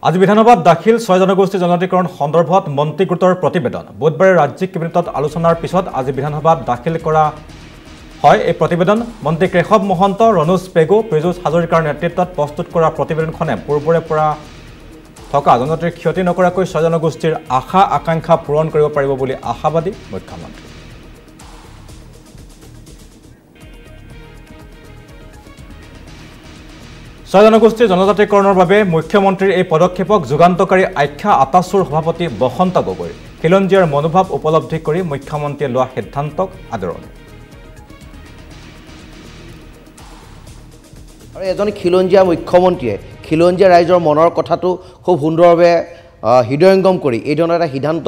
আজি বিধানসভাত দাখিল 6 জনগোষ্ঠী জনজাতিকৰণ সন্দৰ্ভত মন্ত্ৰী গোটৰ প্ৰতিবেদন বুধবাৰে ৰাজ্যিক কেবিনেটত আলোচনাৰ পিছত আজি বিধানসভাত দাখিল কৰা হয়। এই প্ৰতিবেদন মন্ত্ৰী কেশৱ মহন্ত, ৰণোজ পেগু, পীযুষ হাজৰিকাৰ নেতৃত্বত প্ৰস্তুত কৰা প্ৰতিবেদনখনে পূৰ্বৰে পৰা থকা জনজাতিৰ ক্ষতি নকৰাকৈ 6 জনগোষ্ঠীৰ আশা আকাংক্ষা পূৰণ কৰিব পাৰিব বুলি আশাবাদী মুখ্যমন্ত্ৰী। জনগোষ্ঠীৰ জনজাতিকৰণৰ বাবে মুখ্যমন্ত্ৰীৰ এই পদক্ষেপক যুগান্তকাৰী আখ্যা আটাচুৰ সভাপতি বসন্ত গগৈ খিলঞ্জীয়াৰ মনোভাৱ উপলব্ধি কৰি মুখ্যমন্ত্ৰীয়ে লোৱা সিদ্ধান্তক আদৰণি। আৰু এজন খিলঞ্জীয়া মুখ্যমন্ত্ৰীয়ে খিলঞ্জীয়া ৰাইজৰ মনৰ কথাটো খুব সুন্দৰভাৱে হৃদয়ংগম কৰি এই ধৰণৰ এটা সিদ্ধান্ত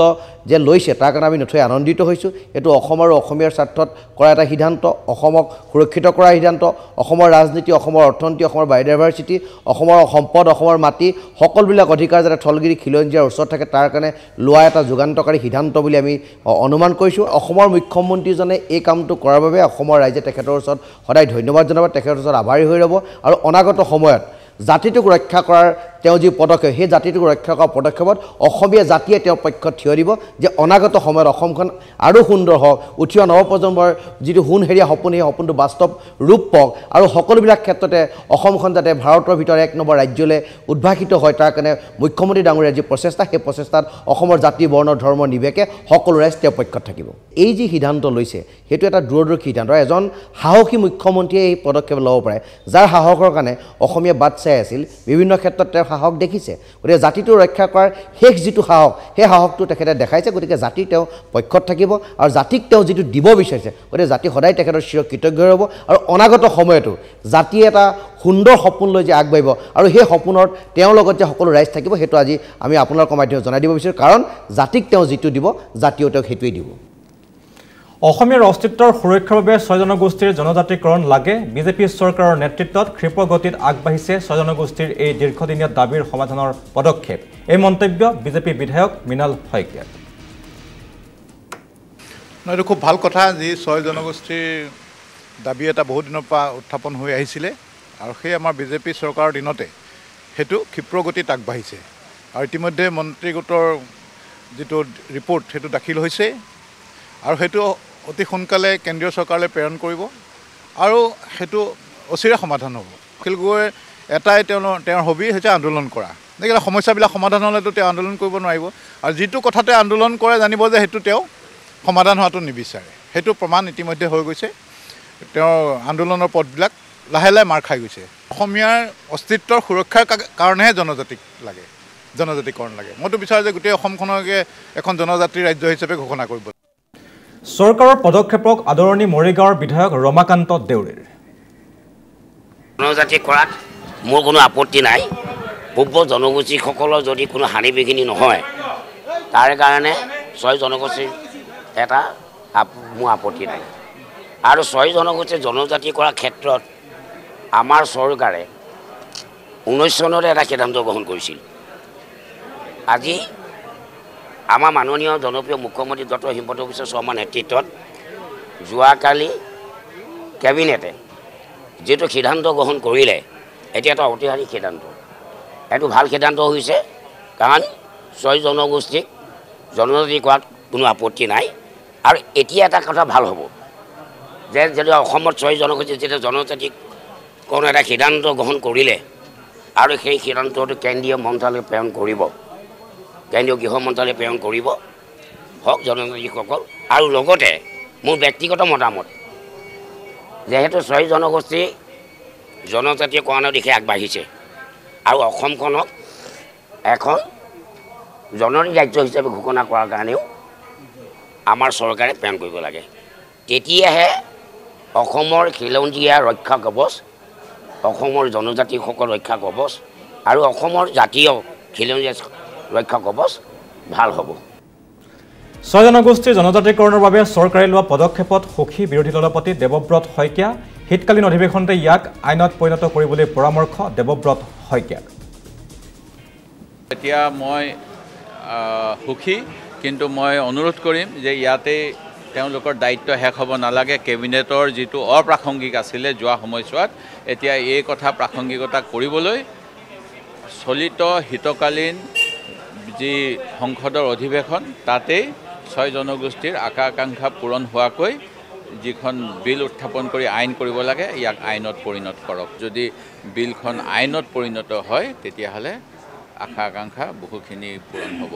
যে লৈছে তাৰ কাৰণে আমি নথৈ আনন্দিত হৈছোঁ। এইটো অসম আৰু অসমীয়াৰ স্বাৰ্থত কৰা এটা সিদ্ধান্ত, অসমক সুৰক্ষিত কৰা সিদ্ধান্ত, অসমৰ ৰাজনীতি, অসমৰ অৰ্থনীতি, অসমৰ বায়'ডাইভাৰ্চিটি, অসমৰ সম্পদ, অসমৰ মাটি সকলোবিলাক অধিকাৰ যাতে থলগিৰি খিলঞ্জীয়াৰ ওচৰত থাকে তাৰ কাৰণে লোৱা এটা যুগান্তকাৰী সিদ্ধান্ত বুলি আমি অনুমান কৰিছোঁ। অসমৰ মুখ্যমন্ত্ৰীজনে এই কামটো কৰাৰ বাবে অসমৰ ৰাইজে তেখেতৰ ওচৰত সদায় ধন্যবাদ জনাব, তেখেতৰ ওচৰত আভাৰী হৈ ৰ'ব। আৰু অনাগত সময়ত জাতিটোক ৰক্ষা কৰাৰ তেওঁ যি পদক্ষেপ, সেই জাতিটোক ৰক্ষা কৰা পদক্ষেপত অসমীয়া জাতিয়ে তেওঁৰ পক্ষত থিয় দিব যে অনাগত সময়ত অসমখন আৰু সুন্দৰ হওক, উঠি অহা নৱপ্ৰজন্মৰ যিটো সোণহেৰীয়া সপোন, সেই সপোনটো বাস্তৱ ৰূপ পাওক আৰু সকলোবিলাক ক্ষেত্ৰতে অসমখন যাতে ভাৰতৰ ভিতৰত 1 নম্বৰ ৰাজ্যলৈ উদ্ভাসিত হয় তাৰ কাৰণে মুখ্যমন্ত্ৰী ডাঙৰীয়াৰ যি প্ৰচেষ্টা, সেই প্ৰচেষ্টাত অসমৰ জাতি, বৰ্ণ, ধৰ্ম নিৰ্বিশেষে সকলো ৰাইজ তেওঁৰ পক্ষত থাকিব। এই যি সিদ্ধান্ত লৈছে সেইটো এটা দূৰদৰ্শী সিদ্ধান্ত। এজন সাহসী মুখ্যমন্ত্ৰীয়ে এই পদক্ষেপ ল'ব পাৰে, যাৰ সাহসৰ কাৰণে অসমীয়া বাট চাই আছিল, বিভিন্ন ক্ষেত্ৰত তেওঁ সাহস দেখিছে। গতিকে জাতিটো ৰক্ষা কৰাৰ শেষ যিটো সাহস, সেই সাহসটো তেখেতে দেখাইছে। গতিকে জাতি তেওঁ পক্ষত থাকিব আৰু জাতিক তেওঁ যিটো দিব বিচাৰিছে, গতিকে জাতি সদায় তেখেতৰ চিৰকৃতজ্ঞ হ'ব। আৰু অনাগত সময়তো জাতিয়ে এটা সুন্দৰ সপোন লৈ যে আগবাঢ়িব আৰু সেই সপোনত তেওঁৰ লগত যে সকলো ৰাইজ থাকিব, সেইটো আজি আমি আপোনালোকৰ মাধ্যমত জনাই দিব বিচাৰোঁ। কাৰণ জাতিক তেওঁ যিটো দিব, জাতিও তেওঁক সেইটোৱেই দিব। অসমীয়াৰ অস্তিত্বৰ সুৰক্ষাৰ বাবে 6 জনগোষ্ঠীৰ জনজাতিকৰণ লাগে। বিজেপি চৰকাৰৰ নেতৃত্বত ক্ষীপ্ৰ গতিত আগবাঢ়িছে 6 জনগোষ্ঠীৰ এই দীৰ্ঘদিনীয়া দাবীৰ সমাধানৰ পদক্ষেপ। এই মন্তব্য বিজেপি বিধায়ক মৃণাল শইকীয়াৰ। এইটো খুব ভাল কথা, যি 6 জনগোষ্ঠীৰ দাবী এটা বহুত দিনৰ পৰা উত্থাপন হৈ আহিছিলে আৰু সেই আমাৰ বিজেপি চৰকাৰৰ দিনতে সেইটো ক্ষীপ্ৰ গতিত আগবাঢ়িছে। আৰু ইতিমধ্যে মন্ত্ৰী গোটৰ যিটো ৰিপৰ্ট সেইটো দাখিল হৈছে আৰু সেইটো অতি সোনকালে কেন্দ্ৰীয় চৰকাৰলৈ প্ৰেৰণ কৰিব আৰু সেইটো অচিৰে সমাধান হ'ব। অখিল গগৈৰ এটাই তেওঁৰ হবি হৈছে আন্দোলন কৰা। গতিকে সমস্যাবিলাক সমাধান হ'লেতো তেওঁ আন্দোলন কৰিব নোৱাৰিব আৰু যিটো কথাতে আন্দোলন কৰে জানিব যে সেইটো তেওঁ সমাধান হোৱাটো নিবিচাৰে। সেইটো প্ৰমাণ ইতিমধ্যে হৈ গৈছে। তেওঁৰ আন্দোলনৰ পথবিলাক লাহে লাহে মাৰ খাই গৈছে। অসমীয়াৰ অস্তিত্বৰ সুৰক্ষাৰ কাৰণেহে জনজাতিকৰণ লাগে। মইতো বিচাৰোঁ যে গোটেই অসমখনকে এখন জনজাতিৰ ৰাজ্য হিচাপে ঘোষণা কৰিব। চৰকাৰৰ পদক্ষেপক আদৰণি মৰিগাঁৱৰ বিধায়ক ৰমাকান্ত দেউৰীৰ। জনজাতি কৰাত মোৰ কোনো আপত্তি নাই। পূৰ্ব জনগোষ্ঠীসকলৰ যদি কোনো হানি বিঘিনি নহয় তাৰ কাৰণে 6 জনগোষ্ঠীৰ এটা মোৰ আপত্তি নাই। আৰু 6 জনগোষ্ঠীৰ জনজাতি কৰাৰ ক্ষেত্ৰত আমাৰ চৰকাৰে 19 চনতে এটা সিদ্ধান্ত গ্ৰহণ কৰিছিল। আজি আমাৰ মাননীয় জনপ্ৰিয় মুখ্যমন্ত্ৰী ডক্টৰ হিমন্ত বিশ্ব শৰ্মাৰ নেতৃত্বত যোৱাকালি কেবিনেটে যিটো সিদ্ধান্ত গ্ৰহণ কৰিলে, এতিয়া এটা ঐতিহাসিক সিদ্ধান্ত। এইটো ভাল সিদ্ধান্ত হৈছে, কাৰণ 6 জনগোষ্ঠীক জনজাতি কৰাত কোনো আপত্তি নাই। আৰু এতিয়া এটা কথা ভাল হ'ব যে যদি অসমত 6 জনগোষ্ঠী যেতিয়া জনজাতিকৰণ এটা সিদ্ধান্ত গ্ৰহণ কৰিলে আৰু সেই সিদ্ধান্তটো কেন্দ্ৰীয় মন্ত্ৰালয়ে প্ৰেৰণ কৰিব, কেন্দ্ৰীয় গৃহ মন্ত্ৰালয়ে প্ৰেৰণ কৰিব হওক জনজাতিসকল। আৰু লগতে মোৰ ব্যক্তিগত মতামত, যিহেতু 6 জনগোষ্ঠী জনজাতিকৰণৰ দিশে আগবাঢ়িছে আৰু অসমখনক এখন জনজাতি ৰাজ্য হিচাপে ঘোষণা কৰাৰ কাৰণেও আমাৰ চৰকাৰে প্ৰেৰণ কৰিব লাগে। তেতিয়াহে অসমৰ খিলঞ্জীয়া ৰক্ষা কৱচ, অসমৰ জনজাতিসকল ৰক্ষা কৱচ আৰু অসমৰ জাতীয় খিলঞ্জীয়া ৰক্ষা কৱচ ভাল হ'ব। 6 জনগোষ্ঠীৰ জনজাতিকৰণৰ বাবে চৰকাৰে লোৱা পদক্ষেপত সুখী বিৰোধী দলপতি দেৱব্ৰত শইকীয়া। শীতকালীন অধিৱেশনতে ইয়াক আইনত পৰিণত কৰিবলৈ পৰামৰ্শ দেৱব্ৰত শইকীয়াক। এতিয়া মই সুখী, কিন্তু মই অনুৰোধ কৰিম যে ইয়াতে তেওঁলোকৰ দায়িত্ব শেষ হ'ব নালাগে। কেবিনেটৰ যিটো অপ্ৰাসংগিক আছিলে যোৱা সময়ছোৱাত, এতিয়া এই কথা প্ৰাসংগিকতা কৰিবলৈ চলিত শীতকালীন যি সংসদৰ অধিৱেশন তাতেই 6 জনগোষ্ঠীৰ আশা আকাংক্ষা পূৰণ হোৱাকৈ যিখন বিল উত্থাপন কৰি আইন কৰিব লাগে ইয়াক আইনত পৰিণত কৰক। যদি বিলখন আইনত পৰিণত হয় তেতিয়াহ'লে আশা আকাংক্ষা বহুখিনি পূৰণ হ'ব।